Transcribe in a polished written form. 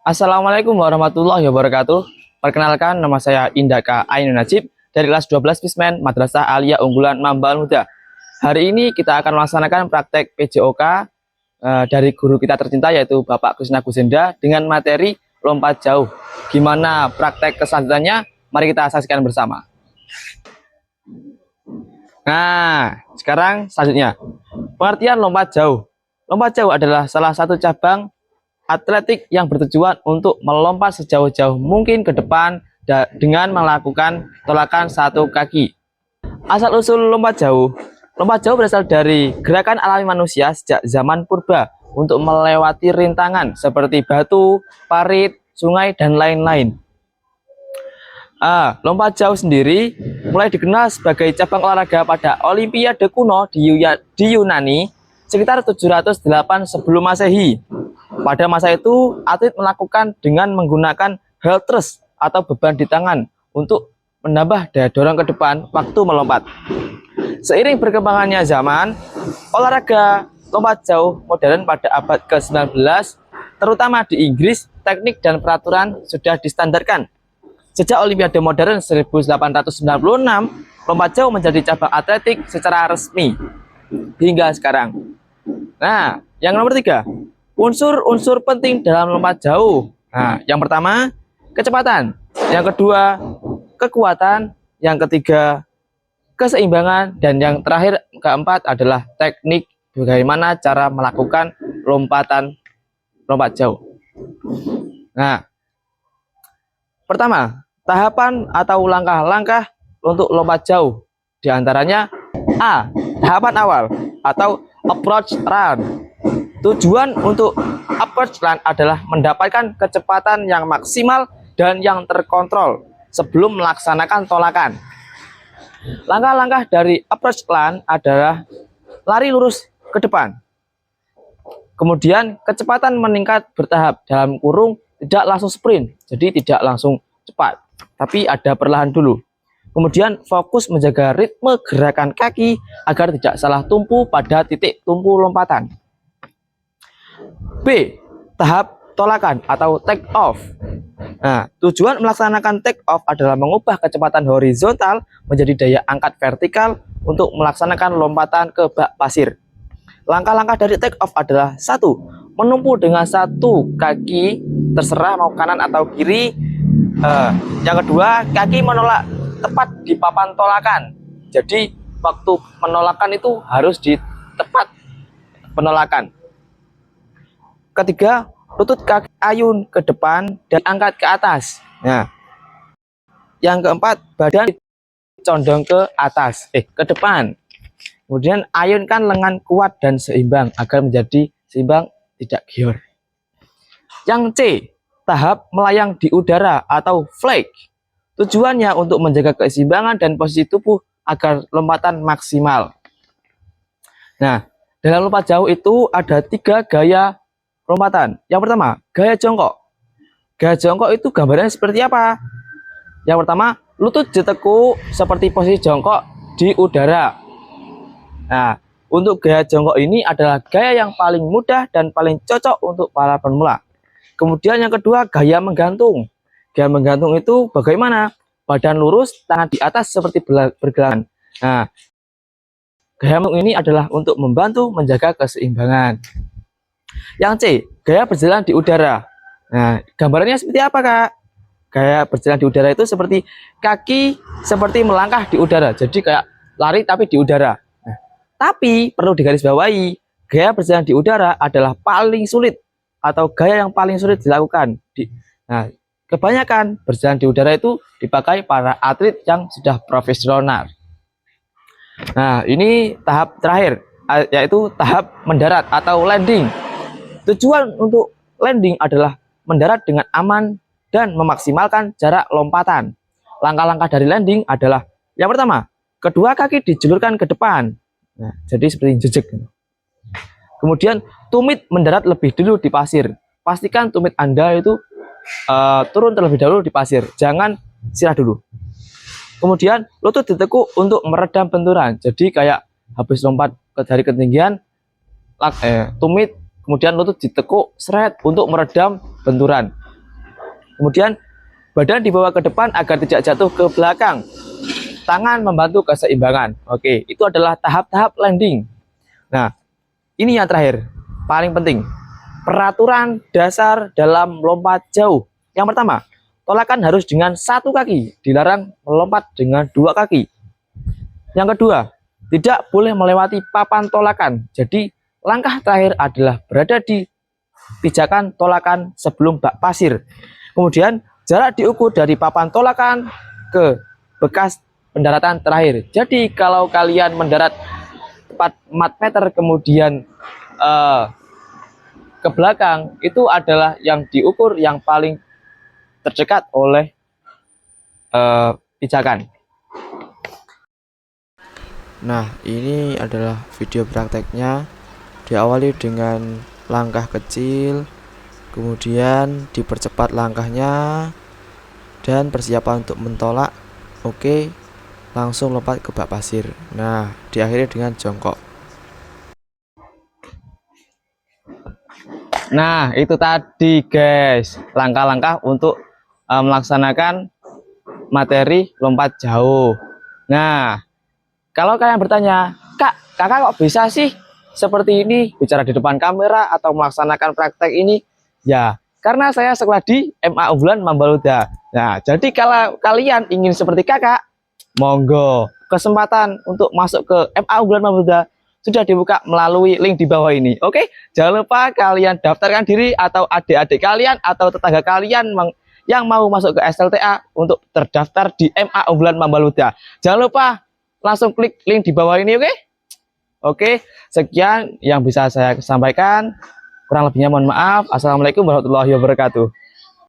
Assalamualaikum warahmatullahi wabarakatuh. Perkenalkan, nama saya Indaka Ainun Najib dari kelas 12 Fismen Madrasah Aliyah Unggulan Mambaul Huda. Hari ini kita akan melaksanakan praktek PJOK dari guru kita tercinta yaitu Bapak Krisna Gusenda dengan materi lompat jauh. Gimana praktek keselanjutannya? Mari kita saksikan bersama. Nah, sekarang selanjutnya pengertian lompat jauh. Lompat jauh adalah salah satu cabang atletik yang bertujuan untuk melompat sejauh-jauh mungkin ke depan dengan melakukan tolakan satu kaki. Asal-usul lompat jauh. Lompat jauh berasal dari gerakan alami manusia sejak zaman purba untuk melewati rintangan seperti batu, parit, sungai, dan lain-lain. Lompat jauh sendiri mulai dikenal sebagai cabang olahraga pada Olimpiade kuno di Yunani sekitar 708 sebelum Masehi. Pada masa itu, atlet melakukan dengan menggunakan halters atau beban di tangan untuk menambah daya dorong ke depan waktu melompat. Seiring berkembangannya zaman, olahraga lompat jauh modern pada abad ke-19, terutama di Inggris, teknik dan peraturan sudah distandarkan. Sejak Olimpiade modern 1896, lompat jauh menjadi cabang atletik secara resmi hingga sekarang. Nah, yang nomor 3. Unsur-unsur penting dalam lompat jauh. Nah, yang pertama, kecepatan. Yang kedua, kekuatan. Yang ketiga, keseimbangan. Dan yang terakhir, keempat adalah teknik bagaimana cara melakukan lompat jauh. Nah, pertama, tahapan atau langkah-langkah untuk lompat jauh. Di antaranya A. Tahapan awal atau approach run. Tujuan untuk approach run adalah mendapatkan kecepatan yang maksimal dan yang terkontrol sebelum melaksanakan tolakan. Langkah-langkah dari approach run adalah lari lurus ke depan. Kemudian kecepatan meningkat bertahap, dalam kurung tidak langsung sprint, jadi tidak langsung cepat, tapi ada perlahan dulu. Kemudian fokus menjaga ritme gerakan kaki agar tidak salah tumpu pada titik tumpu lompatan. B. Tahap tolakan atau take off. Nah, tujuan melaksanakan take off adalah mengubah kecepatan horizontal menjadi daya angkat vertikal untuk melaksanakan lompatan ke bak pasir. Langkah-langkah dari take off adalah 1. Menumpu dengan satu kaki, terserah mau kanan atau kiri. Yang kedua, kaki menolak tepat di papan tolakan. Jadi waktu penolakan itu harus di tepat penolakan. Ketiga, lutut kaki ayun ke depan dan angkat ke atas. Nah, yang keempat, badan condong ke atas, ke depan. Kemudian ayunkan lengan kuat dan seimbang agar menjadi seimbang, tidak gior. Yang C, tahap melayang di udara atau flag. Tujuannya untuk menjaga keseimbangan dan posisi tubuh agar lompatan maksimal. Nah, dalam lompat jauh itu ada 3 gaya lompatan. Yang pertama, gaya jongkok. Gaya jongkok itu gambarnya seperti apa? Yang pertama, lutut ditekuk seperti posisi jongkok di udara. Nah, untuk gaya jongkok ini adalah gaya yang paling mudah dan paling cocok untuk para pemula. Kemudian yang kedua, gaya menggantung. Gaya menggantung itu bagaimana? Badan lurus, tangan di atas seperti bergelangan. Nah, gaya menggantung ini adalah untuk membantu menjaga keseimbangan. Yang C, gaya berjalan di udara. Nah, gambarannya seperti apa, Kak? Gaya berjalan di udara itu seperti kaki seperti melangkah di udara. Jadi kayak lari tapi di udara. Nah, tapi perlu digarisbawahi, gaya berjalan di udara adalah paling sulit atau gaya yang paling sulit dilakukan. Nah, kebanyakan berjalan di udara itu dipakai para atlet yang sudah profesional. Nah, ini tahap terakhir, yaitu tahap mendarat atau landing. Tujuan untuk landing adalah mendarat dengan aman dan memaksimalkan jarak lompatan. Langkah-langkah dari landing adalah yang pertama, kedua kaki dijulurkan ke depan. Nah, jadi seperti jejak. Kemudian tumit mendarat lebih dulu di pasir. Pastikan tumit Anda itu turun terlebih dahulu di pasir, jangan sirah dulu. Kemudian lutut ditekuk untuk meredam benturan. Jadi kayak habis lompat dari ketinggian, tumit kemudian lutut ditekuk seret untuk meredam benturan. Kemudian badan dibawa ke depan agar tidak jatuh ke belakang. Tangan membantu keseimbangan. Oke, itu adalah tahap-tahap landing. Nah, ini yang terakhir, paling penting. Peraturan dasar dalam lompat jauh. Yang pertama, tolakan harus dengan satu kaki, dilarang melompat dengan dua kaki. Yang kedua, tidak boleh melewati papan tolakan. Jadi, langkah terakhir adalah berada di pijakan tolakan sebelum bak pasir. Kemudian, jarak diukur dari papan tolakan ke bekas pendaratan terakhir. Jadi kalau kalian mendarat tepat 4 meter kemudian ke belakang, itu adalah yang diukur yang paling terdekat oleh pijakan. Nah, ini adalah video prakteknya. Diawali dengan langkah kecil, kemudian dipercepat langkahnya, dan persiapan untuk mentolak. Oke, langsung lompat ke bak pasir. Nah, diakhiri dengan jongkok. Nah, itu tadi guys, langkah-langkah untuk melaksanakan materi lompat jauh. Nah, kalau kalian bertanya, kakak kok bisa sih seperti ini, bicara di depan kamera atau melaksanakan praktek ini? Ya, karena saya sekolah di MA Unggulan Mambaluda. Nah, jadi kalau kalian ingin seperti kakak, monggo, kesempatan untuk masuk ke MA Unggulan Mambaluda sudah dibuka melalui link di bawah ini. Oke, jangan lupa kalian daftarkan diri atau adik-adik kalian atau tetangga kalian yang mau masuk ke SLTA untuk terdaftar di MA Unggulan Mambaluda. Jangan lupa langsung klik link di bawah ini, oke? Oke, sekian yang bisa saya sampaikan. Kurang lebihnya mohon maaf. Assalamualaikum warahmatullahi wabarakatuh.